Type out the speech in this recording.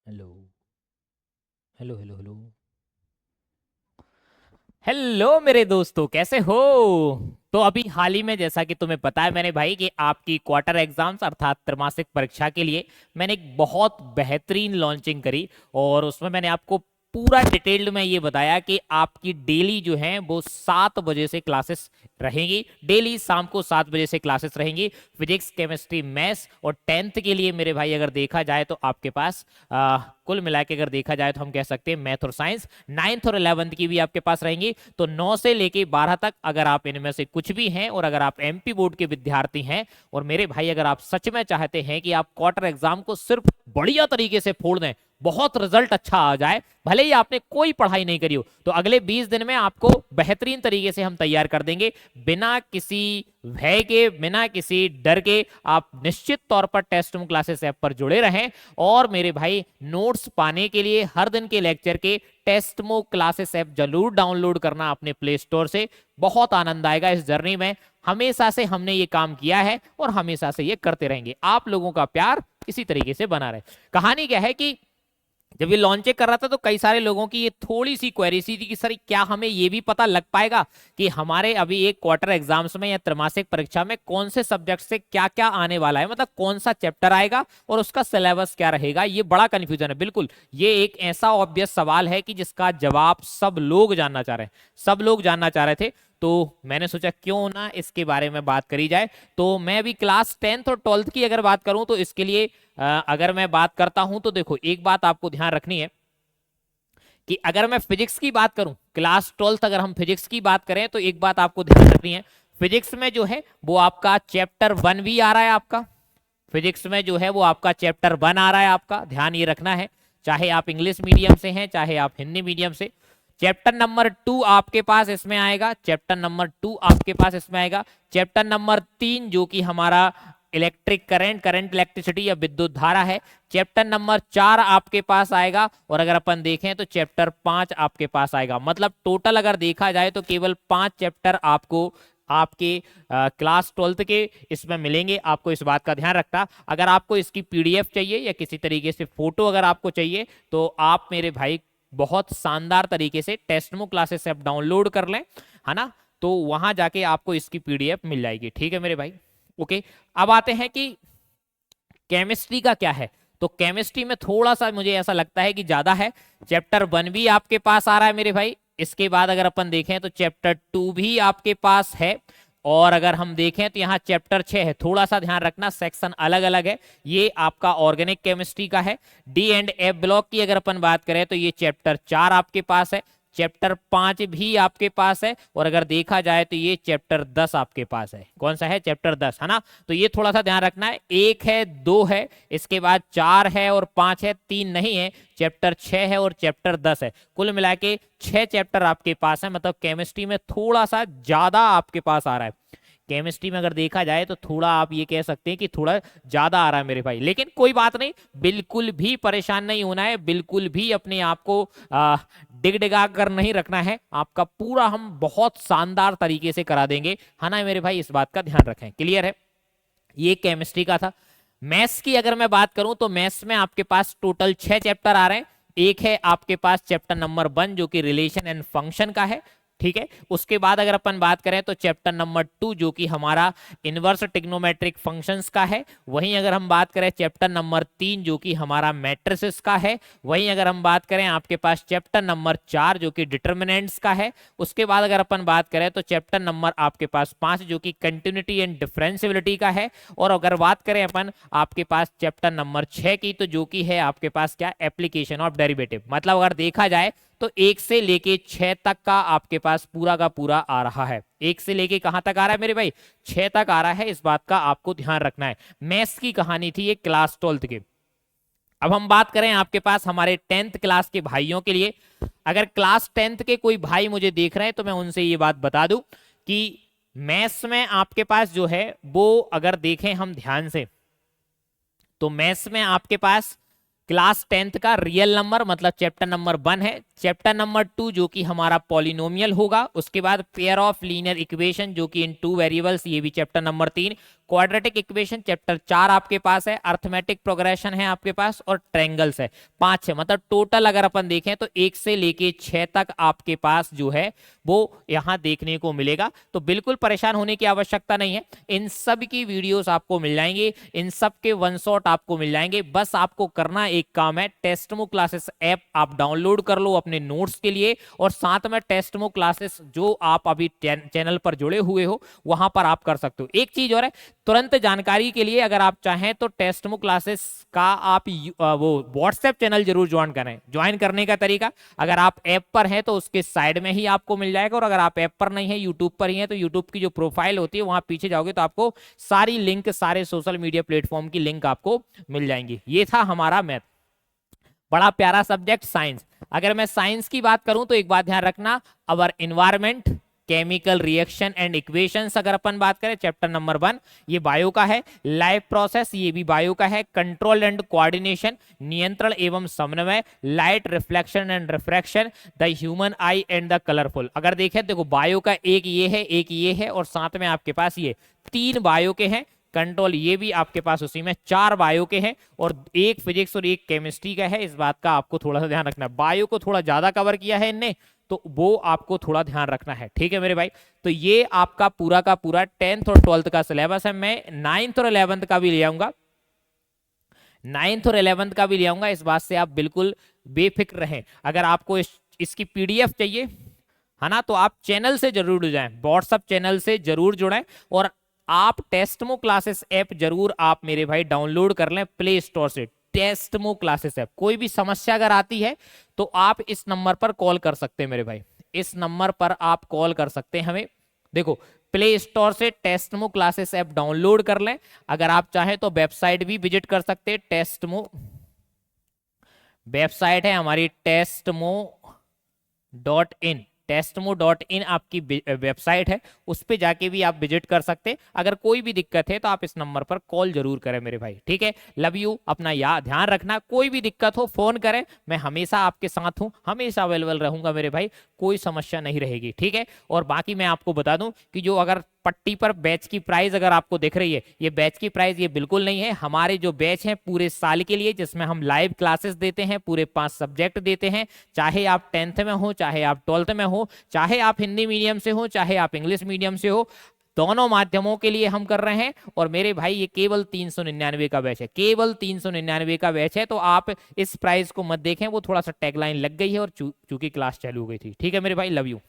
Hello hello hello hello hello मेरे दोस्तों, कैसे हो? तो अभी हाल ही में, जैसा कि तुम्हें पता है मैंने भाई, कि आपकी क्वार्टर एग्जाम्स अर्थात त्रैमासिक परीक्षा के लिए मैंने एक बहुत बेहतरीन लॉन्चिंग करी। और उसमें मैंने आपको पूरा डिटेल्ड में ये बताया कि आपकी डेली जो है वो 7 बजे से क्लासेस रहेंगी। डेली शाम को 7 बजे से क्लासेस रहेंगी। फिजिक्स, केमिस्ट्री, मैथ्स और 10th के लिए मेरे भाई अगर देखा जाए तो आपके पास कुल मिला के अगर देखा जाए तो हम कह सकते हैं मैथ और साइंस। 9th और 11th की भी आपके पास रहेंगी। तो 9 से लेके 12 तक अगर आप इनमें से कुछ भी हैं और अगर आप एमपी बोर्ड के विद्यार्थी हैं और मेरे भाई अगर आप सच में चाहते हैं कि आप क्वार्टर एग्जाम को सिर्फ बढ़िया तरीके से फोड़ दें, बहुत रिजल्ट अच्छा आ जाए, भले ही आपने कोई पढ़ाई नहीं करी हो, तो अगले 20 दिन में आपको बेहतरीन तरीके से हम तैयार कर देंगे। बिना किसी भय के, बिना किसी डर के आप निश्चित तौर पर टेस्ट रूम क्लासेस ऐप पर जुड़े रहें। और मेरे भाई नोट्स पाने के लिए हर दिन के लेक्चर के टेस्ट मो क्लासेस ऐप जरूर डाउनलोड करना अपने प्ले स्टोर से। बहुत आनंद आएगा इस जर्नी में। हमेशा से हमने ये काम किया है और हमेशा से ये करते रहेंगे। आप लोगों का प्यार इसी तरीके से बना रहे। कहानी क्या है कि जब ये लॉन्चिंग कर रहा था तो कई सारे लोगों की ये थोड़ी सी क्वेरी सी थी कि सर क्या हमें ये भी पता लग पाएगा कि हमारे अभी एक क्वार्टर एग्जाम्स में या त्रैमासिक परीक्षा में कौन से सब्जेक्ट से क्या क्या आने वाला है, मतलब कौन सा चैप्टर आएगा और उसका सिलेबस क्या रहेगा। ये बड़ा कंफ्यूजन है। बिल्कुल, ये एक ऐसा ऑब्वियस सवाल है कि जिसका जवाब सब लोग जानना चाह रहे हैं, सब लोग जानना चाह रहे थे। तो मैंने सोचा क्यों ना इसके बारे में बात करी जाए। तो मैं अभी क्लास 10th और 12th की अगर बात करूं तो इसके लिए अगर मैं बात करता हूं तो देखो, एक बात आपको ध्यान रखनी है कि अगर मैं फिजिक्स की बात करूं, क्लास 12th अगर हम फिजिक्स की बात करें तो एक बात आपको ध्यान रखनी है। फिजिक्स में जो है वो आपका चैप्टर 1 भी आ रहा है। आपका फिजिक्स में जो है वो आपका चैप्टर 1 आ रहा है। आपका ध्यान ये रखना है, चाहे आप इंग्लिश मीडियम से हैं चाहे आप हिंदी मीडियम से। चैप्टर नंबर 2 आपके पास इसमें आएगा। चैप्टर नंबर 2 आपके पास इसमें आएगा। चैप्टर नंबर 3 जो कि हमारा इलेक्ट्रिक करंट, करंट इलेक्ट्रिसिटी या विद्युत धारा है। चैप्टर नंबर 4 आपके पास आएगा। और अगर अपन देखें तो चैप्टर 5 आपके पास आएगा। मतलब टोटल अगर देखा जाए तो केवल 5 चैप्टर आपको आपके क्लास 12th के इसमें मिलेंगे। आपको इस बात का ध्यान रखना। अगर आपको इसकी पीडीएफ चाहिए या किसी तरीके से फोटो अगर आपको चाहिए तो आप मेरे भाई बहुत शानदार तरीके से टेस्टमो क्लासेस ऐप डाउनलोड कर लें, है ना। तो वहां जाके आपको इसकी पीडीएफ मिल जाएगी। ठीक है मेरे भाई, ओके। अब आते हैं कि केमिस्ट्री का क्या है। तो केमिस्ट्री में थोड़ा सा मुझे ऐसा लगता है कि ज्यादा है। चैप्टर 1 भी आपके पास आ रहा है मेरे भाई। इसके बाद अगर अपन देखें तो चैप्टर 2 भी आपके पास है। और अगर हम देखें तो यहाँ चैप्टर 6 है। थोड़ा सा ध्यान रखना, सेक्शन अलग अलग है। ये आपका ऑर्गेनिक केमिस्ट्री का है। डी एंड एफ ब्लॉक की अगर अपन बात करें तो ये चैप्टर 4 आपके पास है। चैप्टर 5 भी आपके पास है। और अगर देखा जाए तो ये चैप्टर 10 आपके पास है। कौन सा है? चैप्टर 10, है ना। तो ये थोड़ा सा ध्यान रखना है। एक है, दो है, इसके बाद 4 है और 5 है, 3 नहीं है। चैप्टर 6 है और चैप्टर 10 है। कुल मिला के 6 चैप्टर आपके पास है। मतलब केमिस्ट्री में थोड़ा सा ज्यादा आपके पास आ रहा है। केमिस्ट्री में अगर देखा जाए तो थोड़ा आप ये कह सकते हैं कि थोड़ा ज्यादा आ रहा है मेरे भाई। लेकिन कोई बात नहीं, बिल्कुल भी परेशान नहीं होना है, बिल्कुल भी अपने आप को डिगडिगा कर नहीं रखना है। आपका पूरा हम बहुत शानदार तरीके से करा देंगे, है ना मेरे भाई। इस बात का ध्यान रखें। क्लियर है? ये केमिस्ट्री का था। मैथ्स की अगर मैं बात करूं तो मैथ्स में आपके पास टोटल 6 चैप्टर आ रहे हैं। एक है आपके पास चैप्टर नंबर 1 जो कि रिलेशन एंड फंक्शन का है। ठीक है। उसके बाद अगर अपन बात करें तो चैप्टर नंबर 2 जो कि हमारा इनवर्स ट्रिग्नोमेट्रिक फंक्शंस का है। वहीं अगर हम बात करें चैप्टर नंबर 3 जो कि हमारा मैट्रिसेस का है। वहीं अगर हम बात करें आपके पास चैप्टर नंबर 4 जो कि डिटर्मिनेंट्स का है। उसके बाद अगर अपन बात करें तो चैप्टर नंबर आपके पास 5 जो कि कंटिन्यूटी एंड डिफरेंशियबिलिटी का है। और अगर बात करें अपन आपके पास चैप्टर नंबर 6 की, तो जो कि है आपके पास क्या? Application of derivative. मतलब अगर देखा जाए तो 1 से लेके 6 तक का आपके पास पूरा का पूरा आ रहा है। 1 से लेके कहां तक आ रहा है मेरे भाई? 6 तक आ रहा है। इस बात का आपको ध्यान रखना है। मैथ्स की कहानी थी ये क्लास 12th की। अब हम बात करें आपके पास हमारे 10th क्लास के भाइयों के लिए। अगर क्लास 10th के कोई भाई मुझे देख रहे हैं तो मैं उनसे ये बात बता दूं कि मैथ्स में आपके पास जो है वो अगर देखें हम ध्यान से तो मैथ्स में आपके पास क्लास 10th का रियल नंबर मतलब चैप्टर नंबर 1 है। चैप्टर नंबर 2 जो कि हमारा पॉलिनोमियल होगा। उसके बाद पेयर ऑफ लीनियर इक्वेशन जो कि इन 2 वेरिएबल्स, ये भी chapter number 3। Quadratic equation chapter 4 आपके पास है, अर्थमेटिक प्रोग्रेशन है आपके पास, और ट्रायंगल्स है 5-6, मतलब टोटल अगर अपन देखें तो 1 से लेके 6 तक आपके पास जो है वो यहां देखने को मिलेगा। तो बिल्कुल परेशान होने की आवश्यकता नहीं है, इन सब की वीडियोस आपको मिल जाएंगे, इन सब के वन शॉट आपको मिल जाएंगे। बस आपको करना एक काम है, टेस्टमो क्लासेस ऐप आप डाउनलोड कर लो अपने नोट्स के लिए, और साथ में टेस्टमो क्लासेस जो आप अभी चैनल पर जुड़े हुए हो वहां पर आप कर सकते हो। एक चीज और है, तुरंत जानकारी के लिए अगर आप चाहें तो टेस्टमो क्लासेस का आप वो व्हाट्सएप चैनल जरूर ज्वाइन करें। ज्वाइन करने का तरीका, अगर आप ऐप पर हैं तो उसके साइड में ही आपको मिल जाएगा, और अगर आप ऐप पर नहीं है यूट्यूब पर ही है तो यूट्यूब की जो प्रोफाइल होती है वहां पीछे जाओगे तो आपको सारी लिंक, सारे सोशल मीडिया प्लेटफॉर्म की लिंक आपको मिल जाएंगी। ये था हमारा मैथ, बड़ा प्यारा सब्जेक्ट साइंस। अगर मैं साइंस की बात करूं तो एक बात ध्यान रखना, अवर environment, chemical reaction and equations अगर अपन बात करें चैप्टर नंबर 1, ये बायो का है। लाइफ प्रोसेस, ये भी बायो का है। कंट्रोल एंड कोऑर्डिनेशन, नियंत्रण एवं समन्वय। Light reflection and refraction, the human I and the colourful. अगर देखें देखो बायो का एक ये है, एक ये है, और साथ में आपके पास ये 3 बायो के हैं। कंट्रोल ये भी आपके पास उसी में 4 बायो के हैं, और एक फिजिक्स और एक केमिस्ट्री का है। इस बात का आपको थोड़ा सा ध्यान रखना है, बायो को थोड़ा ज्यादा कवर किया है इनने, तो वो आपको थोड़ा ध्यान रखना है, ठीक है मेरे भाई। तो ये आपका पूरा का पूरा 10th और 12th का सिलेबस है। मैं 9th और 11th का भी ले आऊंगा, 9th और 11th का भी ले आऊंगा, इस बात से आप बिल्कुल बेफिक्र रहें। अगर आपको इसकी पीडीएफ चाहिए है ना, तो आप चैनल से जरूर जुड़ें, व्हाट्सएप चैनल से जरूर जुड़ें, और आप टेस्टमो क्लासेस ऐप जरूर आप मेरे भाई डाउनलोड कर लें प्ले स्टोर से। टेस्टमो क्लासेस ऐप, कोई भी समस्या अगर आती है तो आप इस नंबर पर कॉल कर सकते हैं मेरे भाई, इस नंबर पर आप कॉल कर सकते हैं हमें। देखो प्ले स्टोर से टेस्टमो क्लासेस ऐप डाउनलोड कर लें। अगर आप चाहें तो वेबसाइट भी विजिट कर सकते हैं, टेस्टमो वेबसाइट है हमारी टेस्टमो.in, टेस्टमो.in आपकी वेबसाइट है, उस पे जाके भी आप विजिट कर सकते हैं। अगर कोई भी दिक्कत है तो आप इस नंबर पर कॉल जरूर करें मेरे भाई, ठीक है। लव यू, अपना याद ध्यान रखना, कोई भी दिक्कत हो फोन करें, मैं हमेशा आपके साथ हूं, हमेशा अवेलेबल रहूंगा मेरे भाई, कोई समस्या नहीं रहेगी, ठीक है। और बाकी मैं आपको बता दूं कि जो अगर पट्टी पर बैच की प्राइस अगर आपको दिख रही है, ये बैच की प्राइस ये बिल्कुल नहीं है। हमारे जो बैच हैं पूरे साल के लिए, जिसमें हम लाइव क्लासेस देते हैं, पूरे 5 सब्जेक्ट देते हैं, चाहे आप 10th में हो, चाहे आप 12th में हो, चाहे आप हिंदी मीडियम से हो, चाहे आप इंग्लिश मीडियम से हो, दोनों माध्यमों के लिए हम कर रहे हैं। और मेरे भाई ये केवल 399 का बैच है, केवल 399 का बैच है, तो आप इस प्राइस को मत देखें, वो थोड़ा सा टैगलाइन लग गई है और चूंकि क्लास चालू हो गई थी, ठीक है मेरे भाई। Love you.